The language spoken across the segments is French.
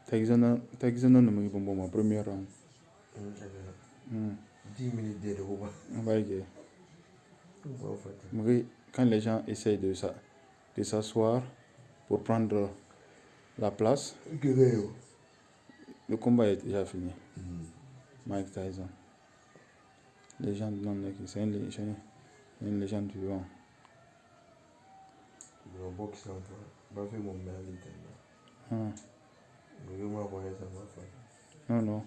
Taxi non me bon ma première round. 10 minutes de repos. Quand les gens essayent de s'asseoir pour prendre la place, le combat est déjà fini. Mike Tyson. Légende non, c'est une légende vivante. Le boxe, pas fait mon mérite. Non, non.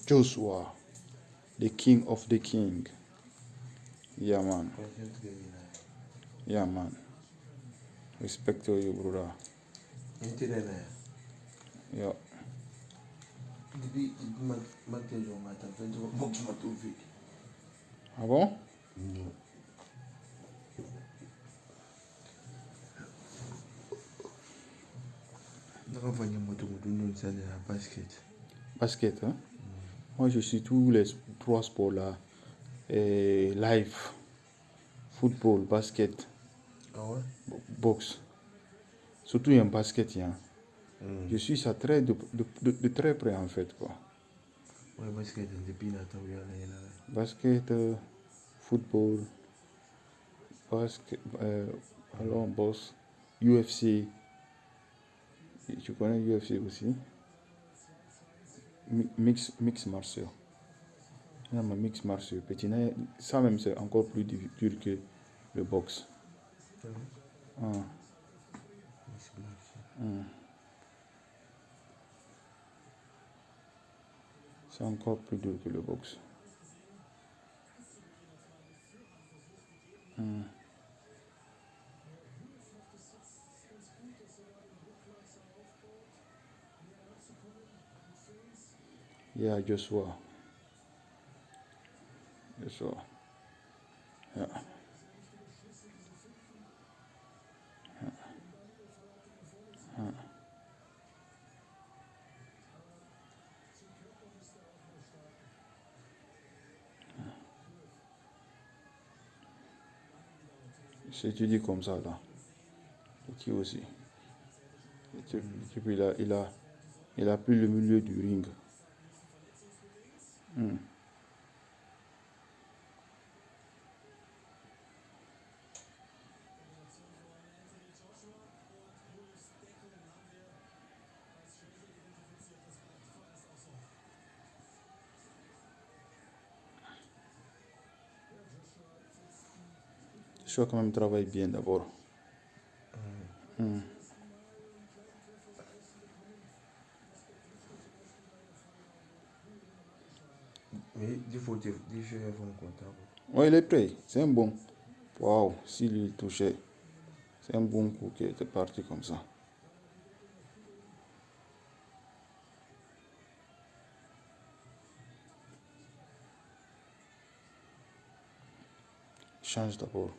Joshua, the king of the king. Yeah, man. Yeah, man. Respect to you, brother. Yeah. Ah bon? Basket, hein? Moi, je suis tous les 3 sports là. Et live, football, basket, boxe. Surtout un basket, hein. Je suis ça de très près en fait, quoi. Basket, football, basket, alors boxe, UFC. Tu connais UFC aussi? Mix martial. Mix martial. Petit, ça même c'est encore plus dur que le boxe. C'est encore plus dur que le boxe. Yeah, Joshua. Yeah. Si tu dis comme ça, là, tu aussi. Et puis il a pris le milieu du ring. Je crois quand même travaille bien d'abord. Mais il faut faire un comptable. Oui, il est prêt. C'est un bon. Waouh, s'il lui touchait, c'est un bon coup qui était parti comme ça. Change d'abord.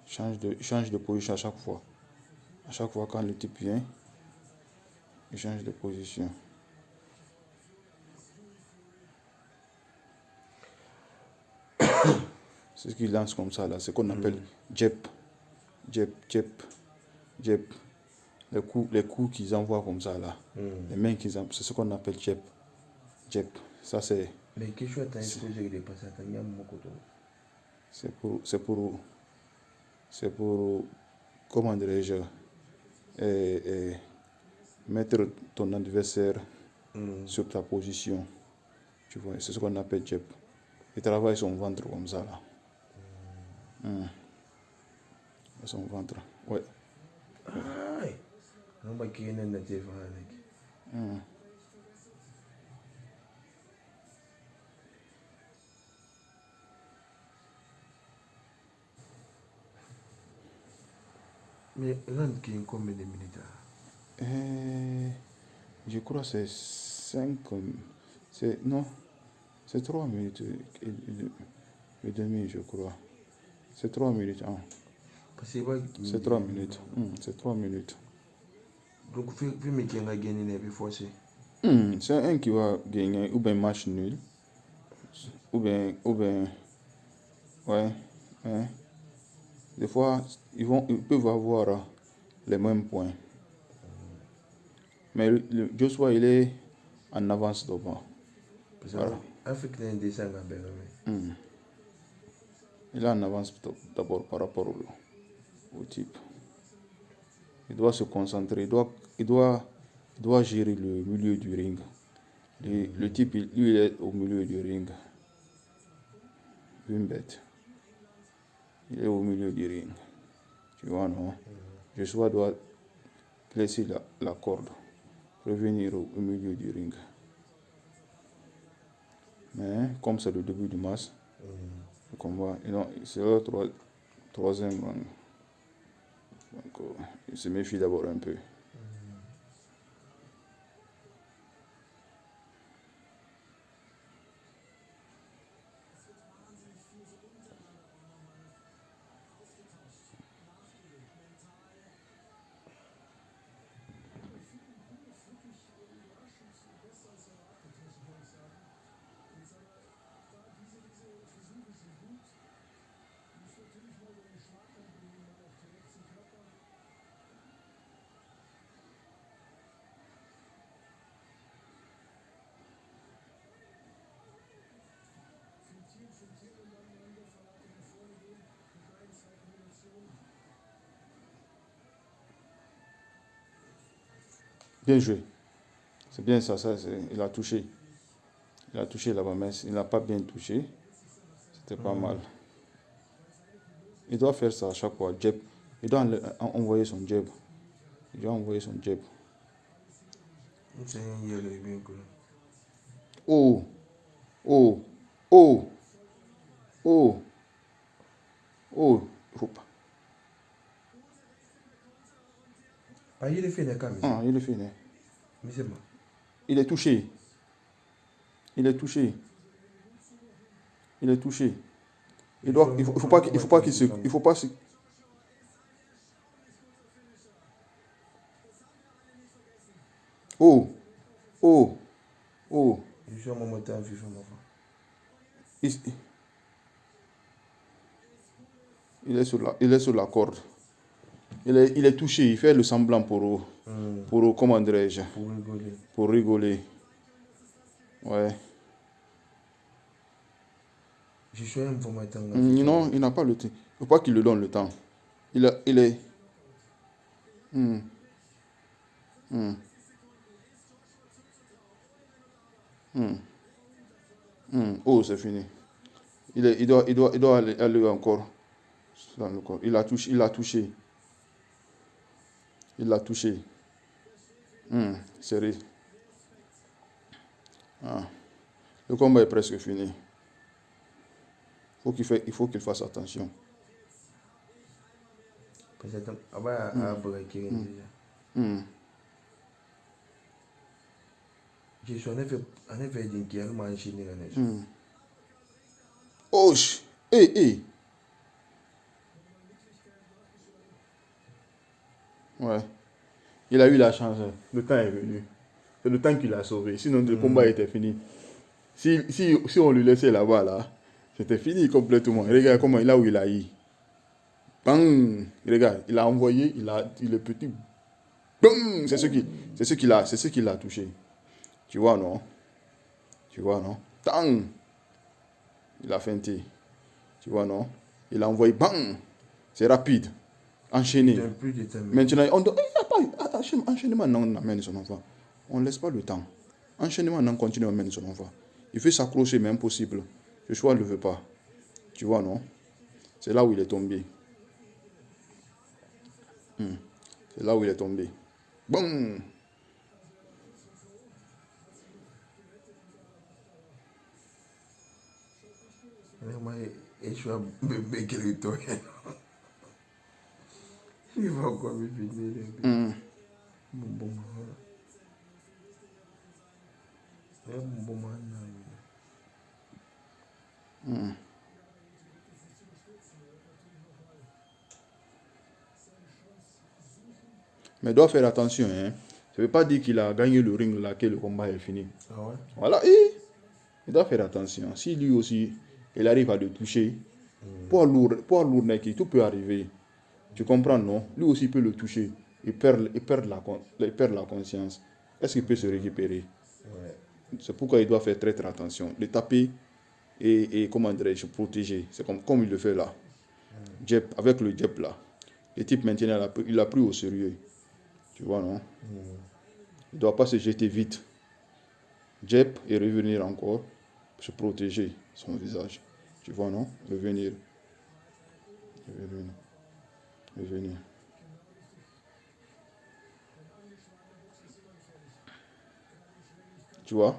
Change de position à chaque fois. À chaque fois quand le type vient, il change de position. C'est ce qu'il lance comme ça là. C'est ce qu'on appelle jab. Jab, jab, jab. Les coups qu'ils envoient comme ça là. Les mains qu'ils envoient, c'est ce qu'on appelle jab. Jab. Ça c'est. Mais qu'est-ce que tu as exposé de passer à ta c'est pour, comment dirais-je, mettre ton adversaire sur ta position. Tu vois, c'est ce qu'on appelle jab. Il travaille son ventre comme ça là. son ventre. Ouais. Aïe. Non, bah, qui est un natif, Mais rentre qui est combien de minutes? Je crois que c'est 5. Non, c'est 3 minutes et demie, je crois. C'est 3 minutes. Hein. C'est 3 minutes. C'est 3 minutes. Donc, film qui a gagné les forcé. C'est un qui va gagner ou bien match nul. Ou bien, ouais. Hein. Des fois, ils peuvent avoir les mêmes points. Mais Joshua, il est en avance devant. Voilà. Afrique n'est des 5 à Bénin. Il est en avance d'abord par rapport au type. Il doit se concentrer, il doit gérer le milieu du ring. Le type, lui, il est au milieu du ring. Une bête. Il est au milieu du ring. Tu vois, non? Joshua doit laisser la corde, revenir au milieu du ring. Mais comme c'est le début du match, le combat, c'est le troisième round. Donc, il se méfie d'abord un peu. Bien joué. C'est bien ça, il a touché. Il a touché là-bas, mais il n'a pas bien touché. C'était pas mal. Il doit faire ça à chaque fois. Jab. Il doit envoyer son jab. Il doit envoyer son jab. Oh, oh, oh, oh, oh, il faut pas. Ah, il est fini quand même. Ah, il est fini. Mais c'est bon. Il est touché. Il est touché. Il est touché. Il faut pas qu'il se. Il faut pas se. Oh, oh, oh. Je suis un moment en vivant, mon enfant. Il est sur la corde. Il est touché. Il fait le semblant pour comment dirais-je? Pour rigoler. Pour rigoler. Ouais. Je suis un moment en Non, il n'a pas le temps. Il ne faut pas qu'il lui donne le temps. Il est. Oh, c'est fini. Il doit aller encore dans le corps. Il l'a touché. Il l'a touché. Serré. Ah. Le combat est presque fini. Il faut qu'il fasse attention. Peut-être à braquer déjà. Je suis en effet d'inquiet, je m'en enchaîné la neige. Oh, hey. Ouais. Il a eu la chance. Le temps est venu. C'est le temps qu'il a sauvé. Sinon, le combat était fini. Si on lui laissait là-bas, là, c'était fini complètement. Regarde comment il a eu. Bang! Regarde, il a envoyé, il est petit. Bang! C'est ce qu'il a touché. Tu vois, non? Tang! Il a feinté. Tu vois, non? Il a envoyé, bang! C'est rapide. Enchaîné. Maintenant, on doit. Enchaînement, non, on amène son enfant. On ne laisse pas le temps. Enchaînement, non, continue à amener son enfant. Il fait s'accrocher, mais impossible. Le choix ne le veut pas. Tu vois, non? C'est là où il est tombé. C'est là où il est tombé. Bon. Et je vais me guérir. Il va encore me finir. Bon, Mais doit faire attention. Hein. Ça ne veut pas dire qu'il a gagné le ring là, que le combat est fini. Ah ouais? Voilà. Et il doit faire attention. Si lui aussi, il arrive à le toucher, poids lourd, mec, tout peut arriver. Tu comprends, non? Lui aussi peut le toucher. Il perd la conscience. Est-ce qu'il peut se récupérer? Ouais. C'est pourquoi il doit faire très attention. Le taper et comment dirais-je, protéger. C'est comme il le fait là. Jab, avec le jab là. Le type maintenant, il l'a pris au sérieux. Tu vois, non? Il ne doit pas se jeter vite. Jab et revenir encore. Se protéger son visage. Tu vois, non? Revenir. Tu vois?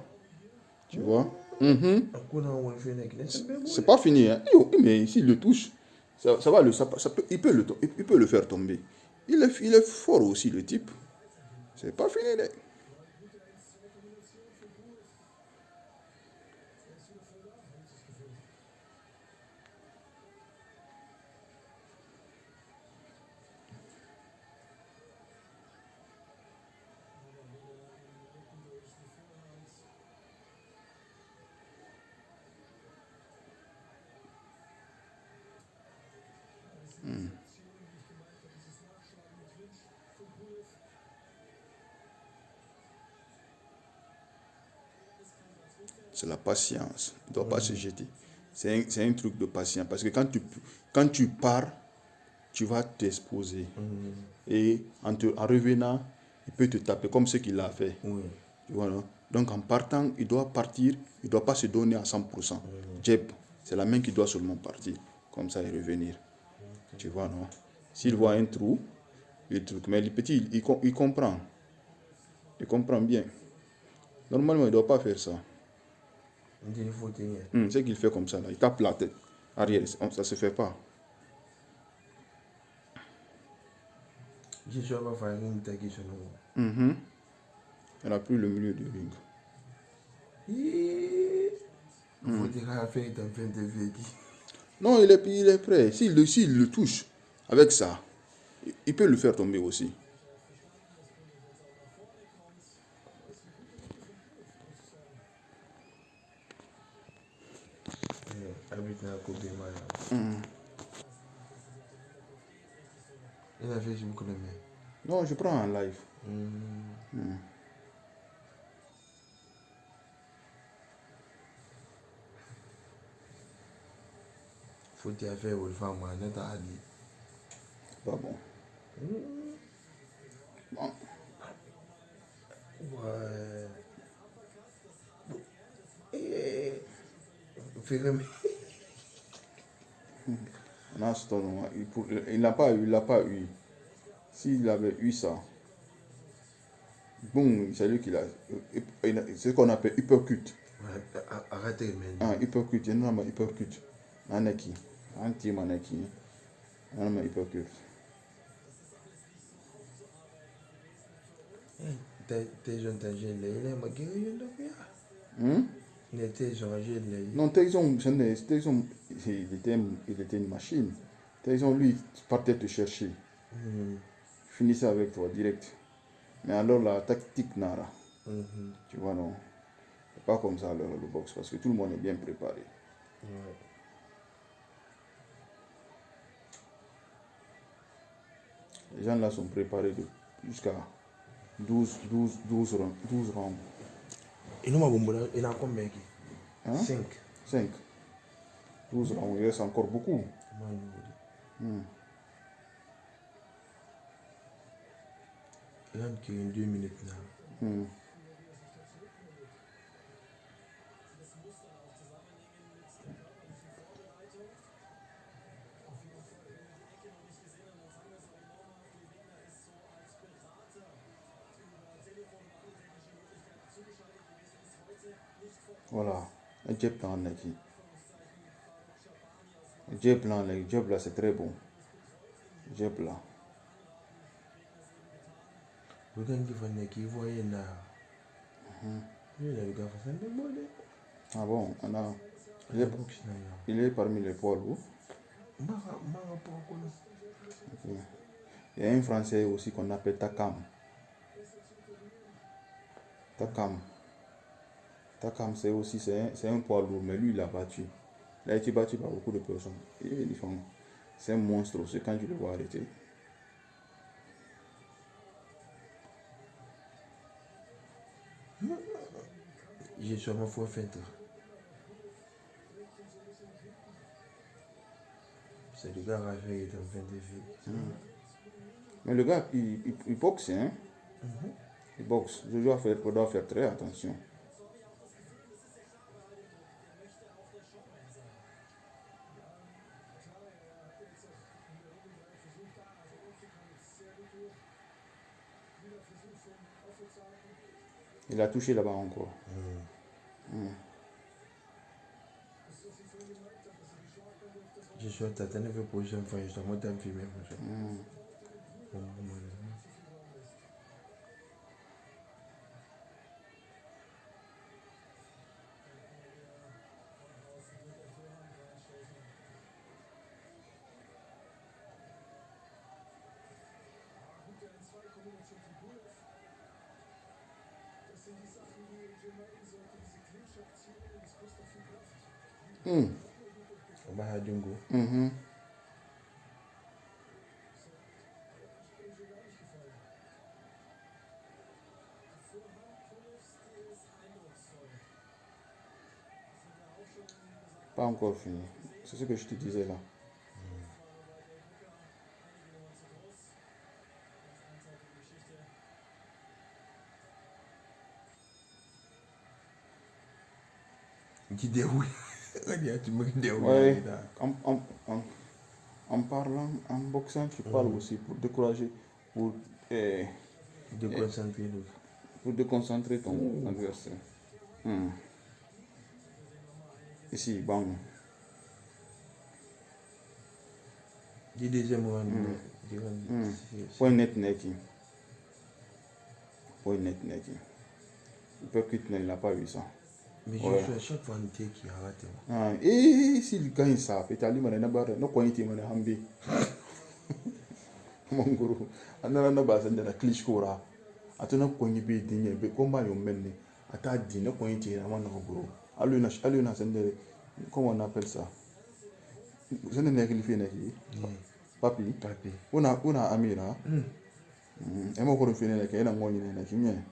C'est pas fini. Hein? Mais s'il le touche, il peut le faire tomber. Il est fort aussi, le type. C'est pas fini. Là. C'est la patience. Il ne doit pas se jeter. C'est un truc de patience. Parce que quand tu pars, tu vas t'exposer. Et en revenant, il peut te taper comme ce qu'il a fait. Oui. Tu vois, non? Donc en partant, il doit partir. Il ne doit pas se donner à 100%. Jab, c'est la main qui doit seulement partir. Comme ça et revenir. Tu vois, non? S'il voit un trou, mais le petit, il comprend. Il comprend bien. Normalement, il ne doit pas faire ça. Il faut tenir. C'est qu'il fait comme ça, là. Il tape la tête. Arrière, ça ne se fait pas. Je suis pas faire une tête qui se nomme. Elle a pris le milieu du ring. Il faut dire à faire dans 20 de Non, il est prêt. S'il le touche avec ça, il peut le faire tomber aussi. Arbitre n'a coupé mal. Il a fait je me connais bien. Non, je prends en live. Faut dire faire au femme, n'est pas dit. Pas bon. Bon. Ouais. Fais-le. Il n'a pas eu. S'il avait eu ça, bon, c'est lui qui l'a. C'est ce qu'on appelle uppercut. Ouais, arrêtez maintenant. Uppercut, il y a un uppercut. Anaki. Anti manaki. Un uppercut. T'es jeune, t'es jeune, il est ma gueule, il était jeune, jeune. Non, Tyson, il était une machine. Tyson, lui, partait te chercher. Finissait avec toi direct. Mais alors la tactique Nara, tu vois, non. C'est pas comme ça le boxe, parce que tout le monde est bien préparé. Ouais. Les gens là sont préparés jusqu'à 12 rounds. Et nous, il a combien qui? 5. 5. 12 rounds, il reste encore beaucoup. Il rentre qui 2 minutes là. Voilà. Un jab là, jab là, c'est très bon. Jab là. Vous avez dit qu'il voyait là. Il a le gars, c'est un bon. Ah bon, il est parmi les poids lourds. Ok. Il y a un Français aussi qu'on appelle Takam. Takam, c'est un poids lourd, mais lui, il a battu. Il a été battu par beaucoup de personnes. C'est un monstre aussi quand tu le vois arrêter. J'ai sûrement fait. C'est le gars qui est en train de faire. Mais le gars, il boxe, hein. Il boxe. Je dois faire très attention. Il a touché là-bas encore. Je suis en train de faire position, je suis en train de filmer. Bahadungu. Pas encore fini. C'est ce que je te disais là. Qui déroule. Tu me déroules. Ouais, en parlant, en boxant, tu parles aussi pour décourager, pour, eh, Déconcentrer. pour déconcentrer ton adversaire. Ici, bang. Du deuxième round. Point net neki. Point net neki. Le percute, il n'a pas eu ça. Mais je suis à chaque fois qui a raté. Ah, et s'il gagne ça, peut-être aller à la barre, non, quand il m'a hambi. Mon guru, another number and then a cliché cora. I don't know when you be dinner, but come by your men. I thought dinner point here, I want to go. Aluna send the come on appelle ça. Send the neck in Papi, una Amira. Emma couldn't feel like any one in a king.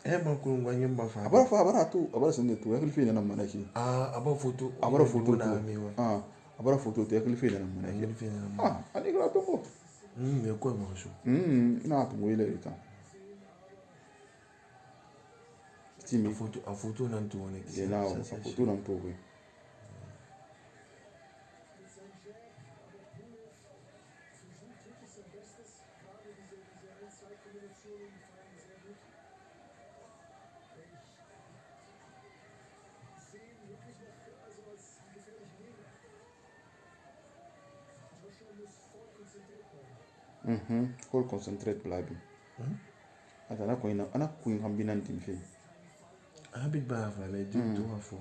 Emma couldn't want him by far. About send it to every feeling of Manaki. About photo. About a photo. About a photo to every feeling of Manaki. I think I'll go. Mais quoi, mon chou? Non, pour moi, il est temps. A photo dans tout, on est là, a photo dans tout, oui. Hold concentrate bleiben. Also ana kuin hambinan tin fe. Habit baf là, les deux à fois.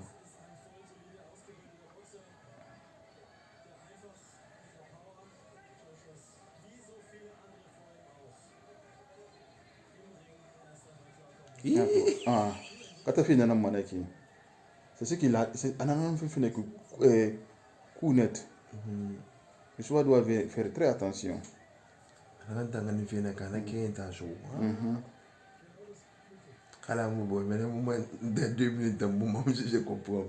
Quand tu fini dans manaki. C'est ce qu'il a, c'est un fait coup net. Le choix doit faire très attention. Quand tu as fait un canard qui est à chaud. Kala mon boy, mais moi, dans 2 minutes, je comprends.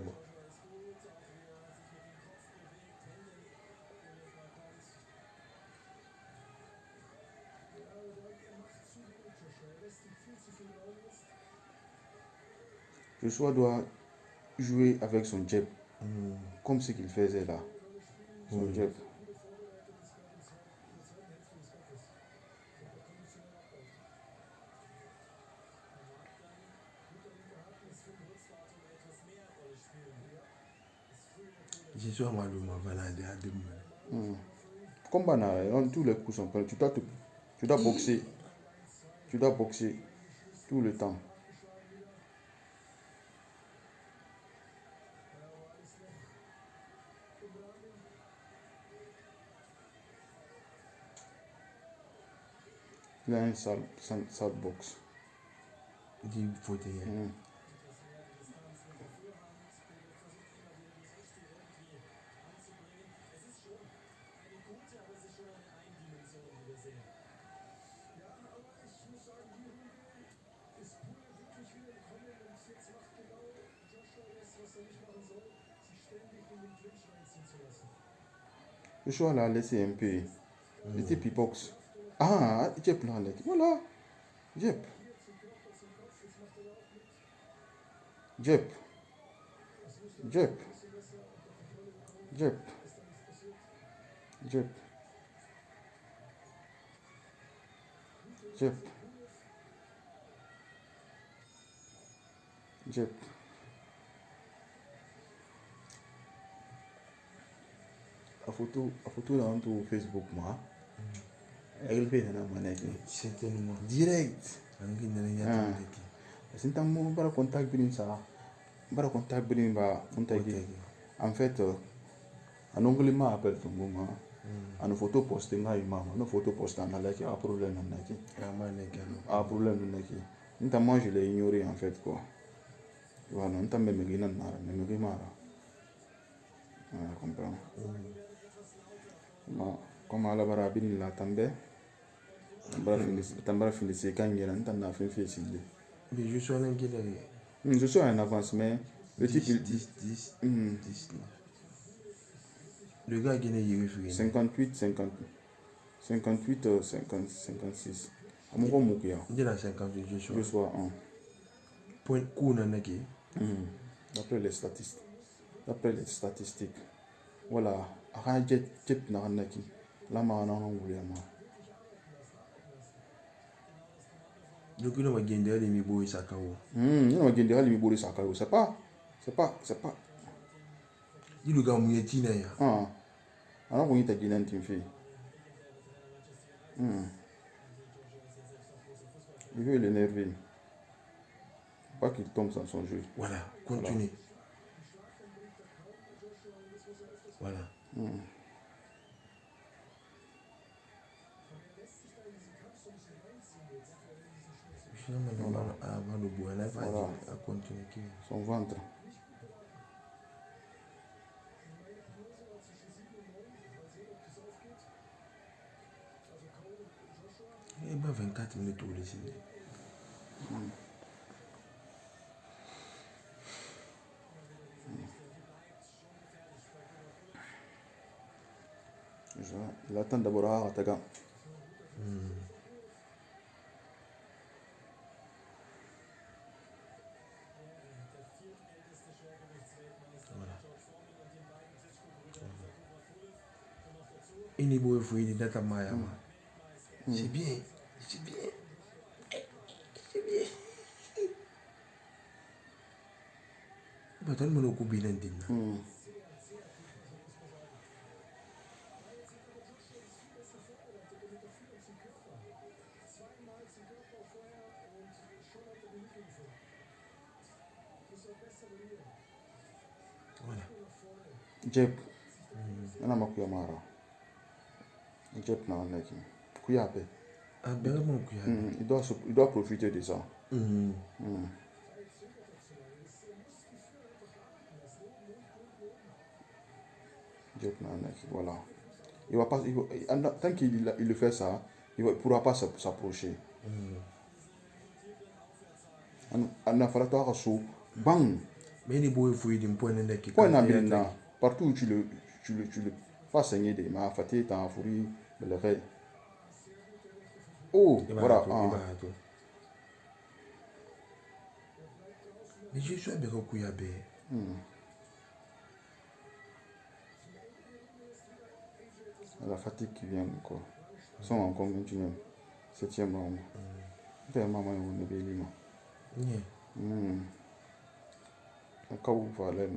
Joshua doit jouer avec son jab, comme ce qu'il faisait là. Son jab. J'ai soit malum avant de demain. Combat, tous les coups sont prêts. Tu dois boxer. Tu dois boxer tout le temps. Il a une salle boxe. Il faut te dire. Le choix l'a laissé un peu. Il était pipox. Ah, Jep l'a laissé. Voilà. Jep. Jep. Jep. Jep. Jep. Jep. Jep. A photo dans ton Facebook, moi. Elle fait un manège. Certainement. Direct. Ah. C'est un mot para contact billing ça. Para contact billing ba contact. En fait, un ongle ma appelle ton moment. Une photo postée nga imam. Une photo postée en like a problème en naki. A problème en naki. Notamment je l'ai ignoré en fait quoi. Voilà, on t'a même gagné nara, même gagné mara. Ah, comprends. Ma comme à la barabine la tambe. Tambara fin de ces kangira, on t'en a fait facile. Mais je suis un guide. Je suis en avance, mais le type 10. Le gars qui est 58, 50, 58, 50, 56. À mon gros il est à 58, je suis. Je sois un. Point coup n'a qui. D'après les statistiques. Voilà. À jet n'a naki. La ma n'a voulu moi. Donc il a gagné les mibois sakao. Il a gagné les mibois sakao. C'est pas. Il a gagné tina ya. Ah. Alors on y t'a gagné un team fait. Il veut l'énerver. Pas qu'il tombe dans son jeu. Voilà, continue. Voilà. Avant le bois, là, Voilà. à continuer. Son ventre. Il y a 24 minutes au lycée. Il attend d'abord à Ataga. Il est beau, il est dans Maya. C'est bien. Mais tu as mon coup bien indigne. Jep. Ana makuya mara. Jep na naki. Kuyape. Ah ben mon Kuyape. Il doit profiter de ça. Jep na naki. Voilà. Il va pas, tant qu'il le fait ça, il ne pourra pas s'approcher. On a fallu toi sous bang. Mais il est beau, il est un point de Point d'ambiance. Partout où tu le fais saigner des mains, fatigué, t'en fourri, le ré. Oh, voilà. Mais je suis avec Kuyape. La fatigue qui vient encore. Ils sont encore continués. 7e round. C'est maman on est bien. Quand vous parlez,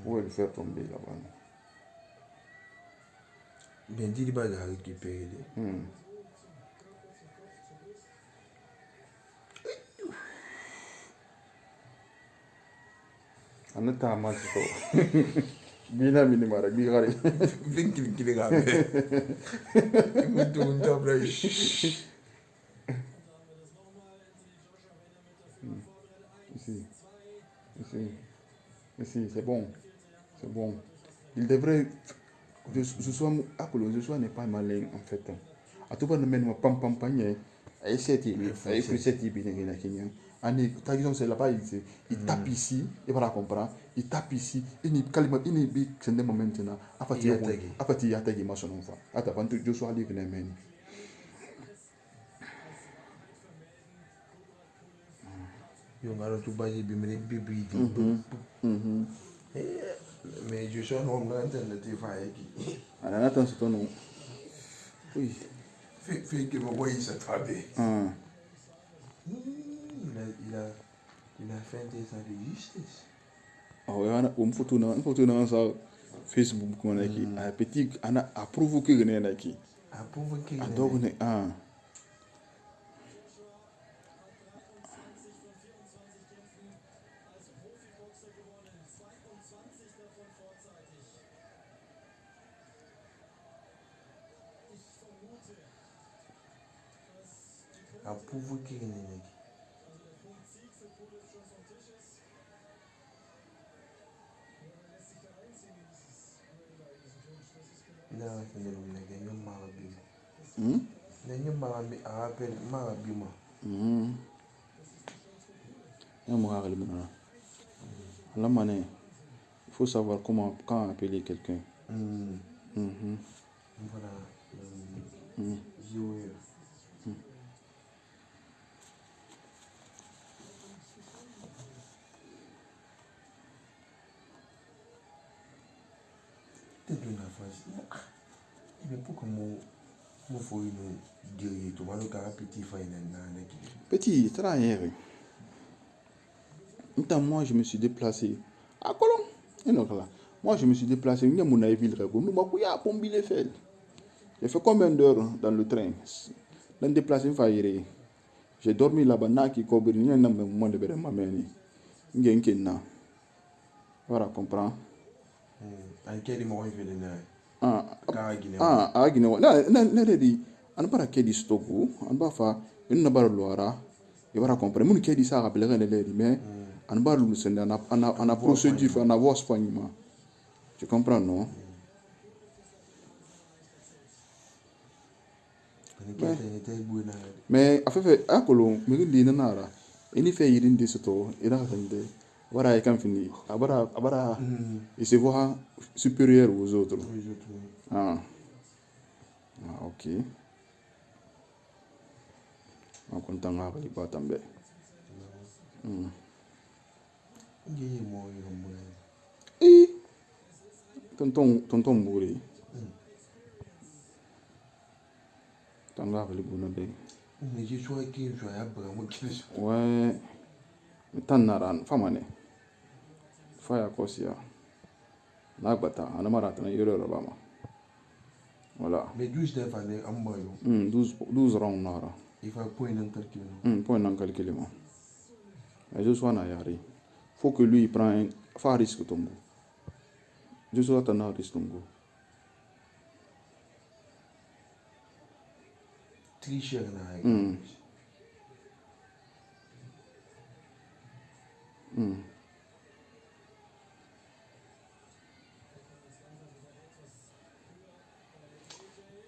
Où le faire tomber là-bas. Ben, dis pas de récupérer. On est à match. Bina minimara, bigari. Vem que legal. Muito abraço. Ici, c'est bon. C'est bon. Il devrait. Joshua n'est pas malin en fait. À tout moment, même pam pam pam, il fait cette Kenya. Par exemple, c'est là-bas, il tape ici, il va la comprendre. Il tape ici, il n'est c'est un moment maintenant. Après, il y a tagi ma son enfant. Attends, Joshua dit que n'est Yung araw tu ba si bimili bibidi. Mais je suis en homme alternative avec. Alors, attends, c'est ton nom. Oui. Fait que mon voyage s'attraper. Il a fait des actes de justice. Oh, on photo na sa Facebook ko na ki a petit ana a provoquer ne na ki A provoquer a dogo ne A provoquer ne. Na ne na ganyo marabi. Ganyo marabi a appel marabi ma. Il faut savoir quand appeler quelqu'un. Voilà. Peut-être une affaire. Mais pourquoi moi faut une dire tout mal au petit faille Petit, travailler. Moi, je me suis déplacé à Colomb. Et donc là, moi, je me suis déplacé. Il y a mon ville. J'ai fait combien d'heures dans le train? Dans le déplacement, j'ai dormi là-bas. Qui couvre. Il y a un moment de ma mère. Il y a un qui n'a. Voilà, comprends. En quel moment il fait le nain? Guinée. Là, dit, on pas qu'à dire stoku, on va faire une barre loira. Il va comprendre. Mon qui dit ça, rappelle les mais on va le sonder. On a procédure, on a voix soignement. Tu comprends, non? Mais à fait à Colomb, mais il dit nara. Il fait il dit ce tour, il a attendu. Voilà, il can finir. Abara, il se voit supérieur aux autres. Ok. On content à aller pas tomber. Tonton Mouri. Tanga ali bonade. Mais je suis qui je vais abramo qui. Ouais. Tannaran famane. Faya kosia. Nagbata anamarata na yoro rabama. Voilà. Mais 12 d'années fallait en moyo. 12 rounds nara. Il faut point en calculer. Point en calculer. Je suis en ayari. Faut que lui il prend un risque tombo. Je suis en risque tombo. Tricher na.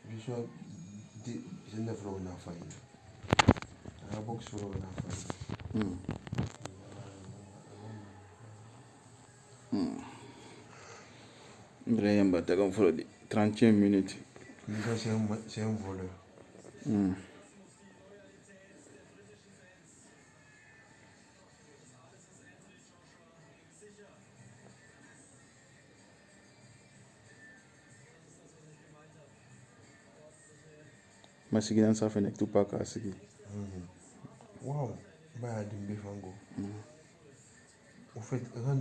Je suis je ne veux pas faire. La boxe sur la faire. Brian Batagan for 30 minutes. C'est un voleur. Masigi dan sa fene tu pa ka sigi. Wow. Ba dimbe fango. En fait, quand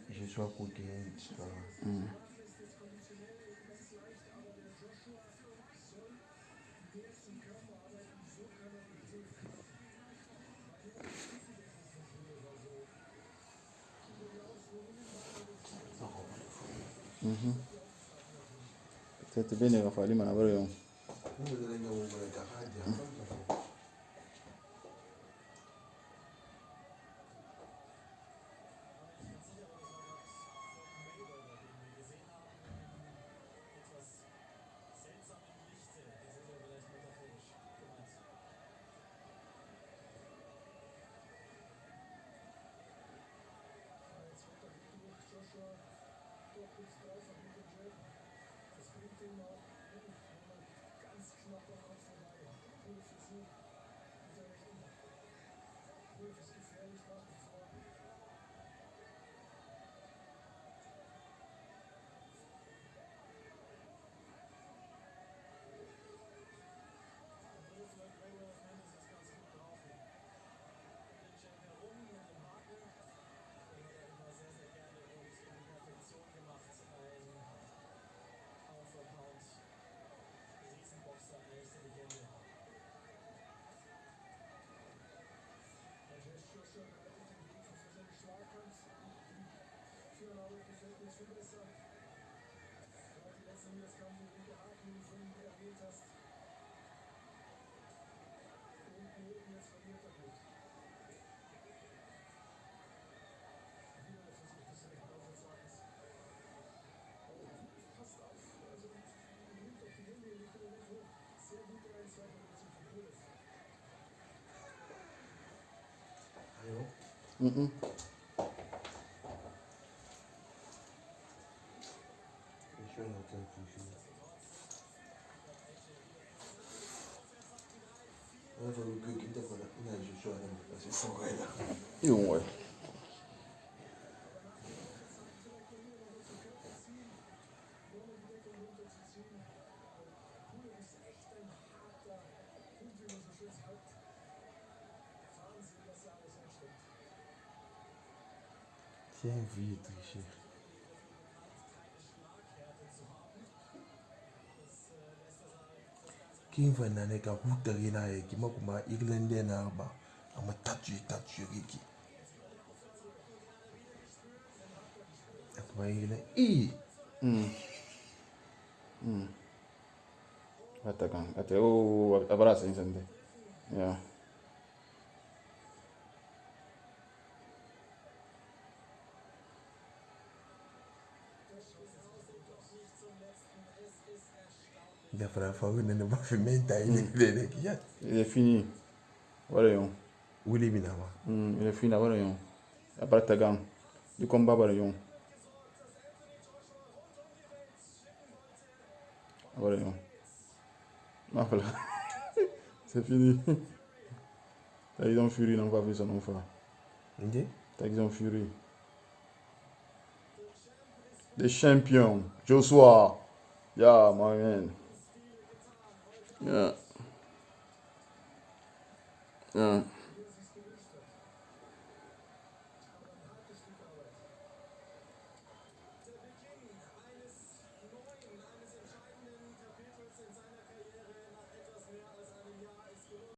je suis à côté, c'est pas grave. Peut-être bien il va falloir m'en avoir un. Mhm. Ouais. C'est un vieux tricheur. Kin fa na ne ka hutare na ya kima kuma Irlande na ba amma tatu riki. Kuma Irlande Atacan. Oh, abraça, instante. Ja. da fara faru ne ba fi menta ne ki Il est fini. Voilà, yon. wuli bina ma. Il est fini, voilà, yon. Après ta gamme. Du combat, voilà, yon. Voilà, yon. Ah, voilà. C'est fini. Tyson Fury n'a pas vu ça non fois. Nje? Tyson Fury. The champion. Joshua. Yeah, my man. Yeah. Yeah.